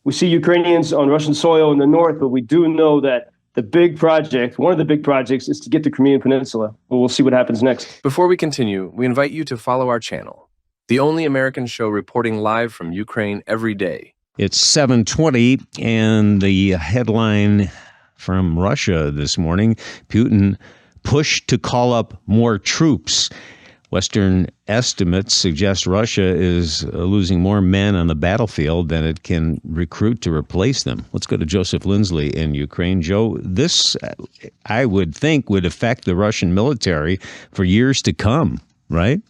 we see Ukrainians on Russian soil in the north, but we do know that one of the big projects, is to get the Crimean Peninsula. We'll see what happens next. Before we continue, we invite you to follow our channel, the only American show reporting live from Ukraine every day. It's 7:20, and the headline from Russia this morning: Putin pushed to call up more troops. Western estimates suggest Russia is losing more men on the battlefield than it can recruit to replace them. Let's go to Joseph Lindsley in Ukraine. Joe, this, I would think, would affect the Russian military for years to come, right?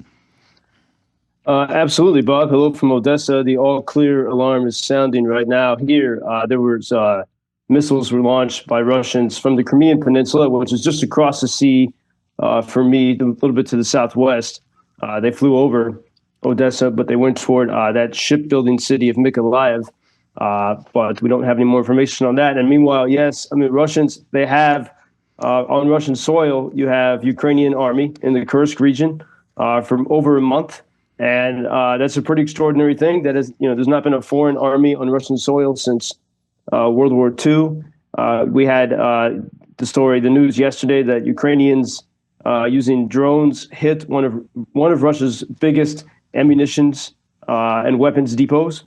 Absolutely, Bob. Hello from Odessa. The all-clear alarm is sounding right now. Here, there was missiles were launched by Russians from the Crimean Peninsula, which is just across the sea. For me, a little bit to the southwest. They flew over Odessa, but they went toward that shipbuilding city of Mykolaiv. But we don't have any more information on that. And meanwhile, yes, I mean, Russians, they have, on Russian soil, you have Ukrainian army in the Kursk region for over a month. And that's a pretty extraordinary thing. That is, there's not been a foreign army on Russian soil since World War II. We had the news yesterday that Ukrainians using drones hit one of Russia's biggest ammunitions and weapons depots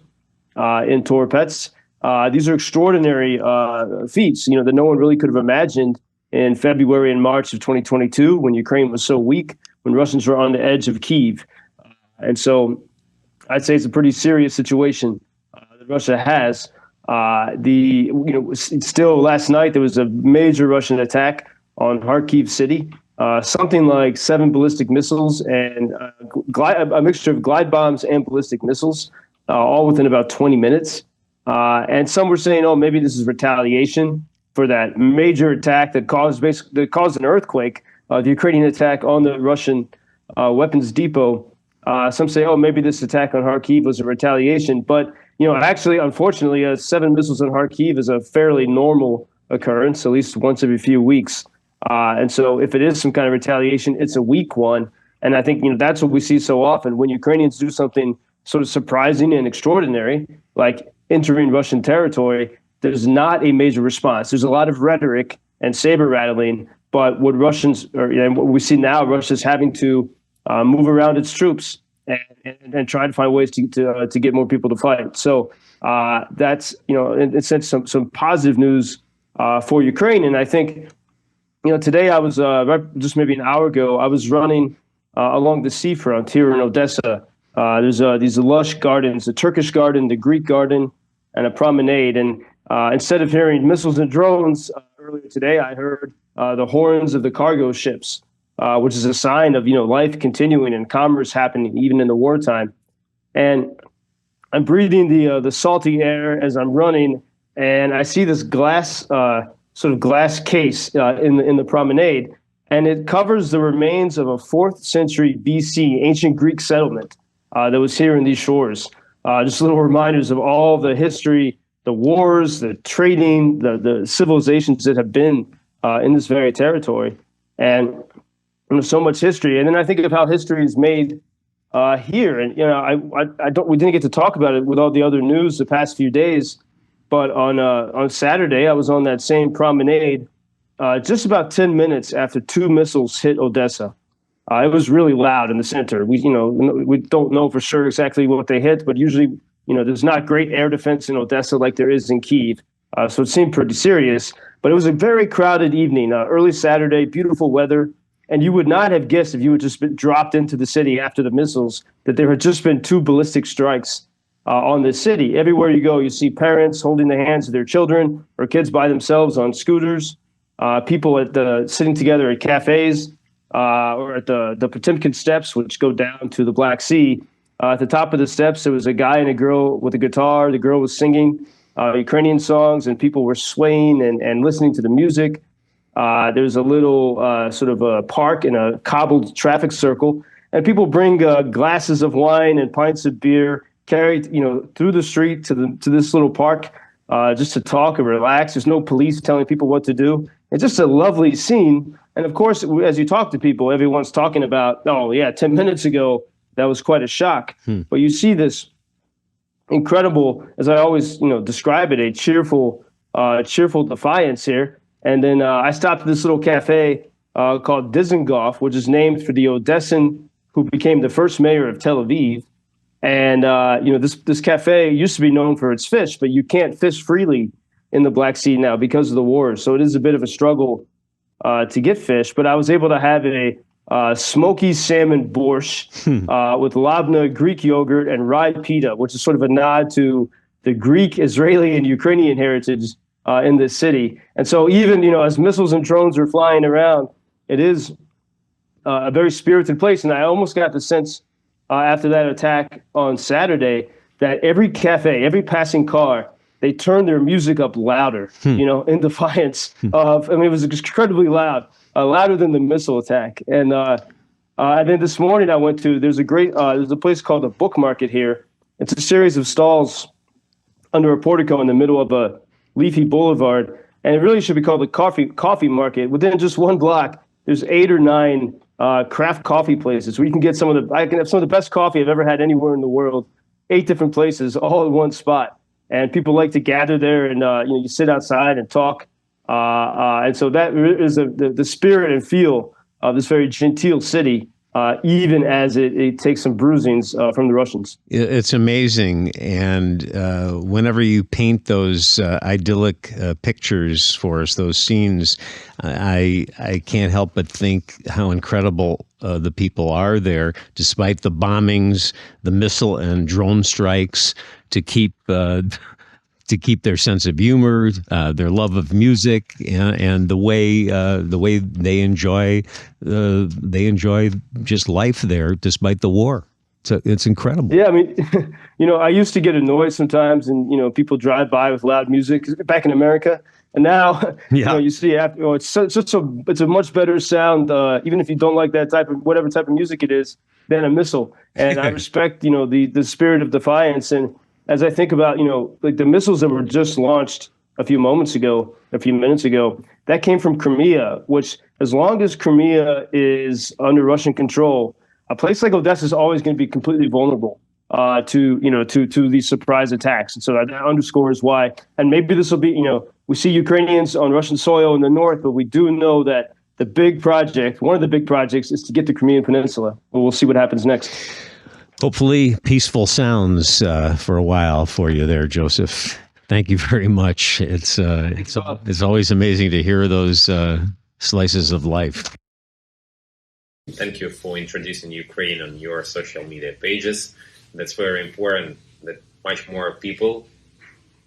in Toropets. These are extraordinary feats, that no one really could have imagined in February and March of 2022, when Ukraine was so weak, when Russians were on the edge of Kyiv. And so I'd say it's a pretty serious situation that Russia has. Still last night, there was a major Russian attack on Kharkiv city. Something like 7 ballistic missiles and a mixture of glide bombs and ballistic missiles, all within about 20 minutes. And some were saying, oh, maybe this is retaliation for that major attack that caused an earthquake, the Ukrainian attack on the Russian weapons depot. Some say, oh, maybe this attack on Kharkiv was a retaliation. But, actually, unfortunately, 7 missiles on Kharkiv is a fairly normal occurrence, at least once every few weeks. And so if it is some kind of retaliation, it's a weak one. And I think, that's what we see so often when Ukrainians do something sort of surprising and extraordinary, like entering Russian territory. There's not a major response. There's a lot of rhetoric and saber rattling. But what what we see now, Russia's having to move around its troops and try to find ways to get more people to fight. So that's, in a sense, some positive news for Ukraine. And I think, today I was just maybe an hour ago, I was running along the seafront here in Odessa. There's these lush gardens, the Turkish garden, the Greek garden, and a promenade. And instead of hearing missiles and drones earlier today, I heard the horns of the cargo ships, which is a sign of life continuing and commerce happening even in the wartime. And I'm breathing the salty air as I'm running, and I see this glass case in the promenade, and it covers the remains of a 4th century BC ancient Greek settlement that was here in these shores. Just little reminders of all the history, the wars, the trading, the civilizations that have been in this very territory, and so much history. And then I think of how history is made here, and we didn't get to talk about it with all the other news the past few days. But on Saturday, I was on that same promenade just about 10 minutes after 2 missiles hit Odessa. It was really loud in the center. We don't know for sure exactly what they hit, but usually, there's not great air defense in Odessa like there is in Kyiv. So it seemed pretty serious. But it was a very crowded evening, early Saturday, beautiful weather. And you would not have guessed, if you had just been dropped into the city after the missiles, that there had just been 2 ballistic strikes on the city. Everywhere you go, you see parents holding the hands of their children or kids by themselves on scooters, people sitting together at cafes or at the Potemkin steps, which go down to the Black Sea. At the top of the steps, there was a guy and a girl with a guitar. The girl was singing Ukrainian songs, and people were swaying and listening to the music. There's a little sort of a park in a cobbled traffic circle, and people bring glasses of wine and pints of beer carried, through the street to this little park, just to talk and relax. There's no police telling people what to do. It's just a lovely scene. And of course, as you talk to people, everyone's talking about, 10 minutes ago, that was quite a shock. But you see this incredible, as I always, describe it, a cheerful defiance here. And then I stopped at this little cafe called Dizengoff, which is named for the Odessan who became the first mayor of Tel Aviv. And this cafe used to be known for its fish, but you can't fish freely in the Black Sea now because of the wars. So it is a bit of a struggle to get fish. But I was able to have a smoky salmon borscht with labna, Greek yogurt, and rye pita, which is sort of a nod to the Greek, Israeli, and Ukrainian heritage in this city. And so even, as missiles and drones are flying around, it is a very spirited place. And I almost got the sense after that attack on Saturday that every cafe, every passing car, they turned their music up louder, in defiance of, it was incredibly loud. Louder than the missile attack. And then this morning I went to, there's a place called the Book Market here. It's a series of stalls under a portico in the middle of a leafy boulevard. And it really should be called the coffee market. Within just one block, there's 8 or 9 craft coffee places where you can get I can have some of the best coffee I've ever had anywhere in the world. 8 different places, all in one spot. And people like to gather there and, you sit outside and talk. And so that is the spirit and feel of this very genteel city, even as it takes some bruisings from the Russians. It's amazing. And whenever you paint those idyllic pictures for us, those scenes, I can't help but think how incredible the people are there, despite the bombings, the missile and drone strikes, to keep their sense of humor, their love of music, and the way they enjoy just life there despite the war. So it's incredible. Yeah, I mean, I used to get annoyed sometimes, and people drive by with loud music back in America, and now you see it's a much better sound, even if you don't like that whatever type of music it is, than a missile. And I respect the spirit of defiance. And as I think about, like the missiles that were just launched a few minutes ago, that came from Crimea, which as long as Crimea is under Russian control, a place like Odessa is always going to be completely vulnerable to these surprise attacks. And so that underscores why. And maybe this will be, we see Ukrainians on Russian soil in the north, but we do know that one of the big projects is to get the Crimean Peninsula. We'll see what happens next. Hopefully peaceful sounds for a while for you there, Joseph. Thank you very much. It's always amazing to hear those slices of life. Thank you for introducing Ukraine on your social media pages. That's very important that much more people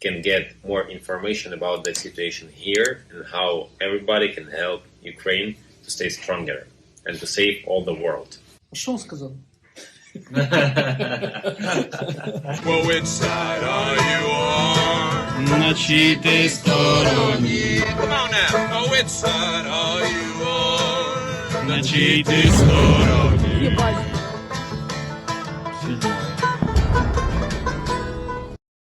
can get more information about the situation here and how everybody can help Ukraine to stay stronger and to save all the world. Что он сказал? Well, which side are you on? На чьей ты стороне? Come on now. Oh, which side are you on? На чьей ты стороне? Седьмой.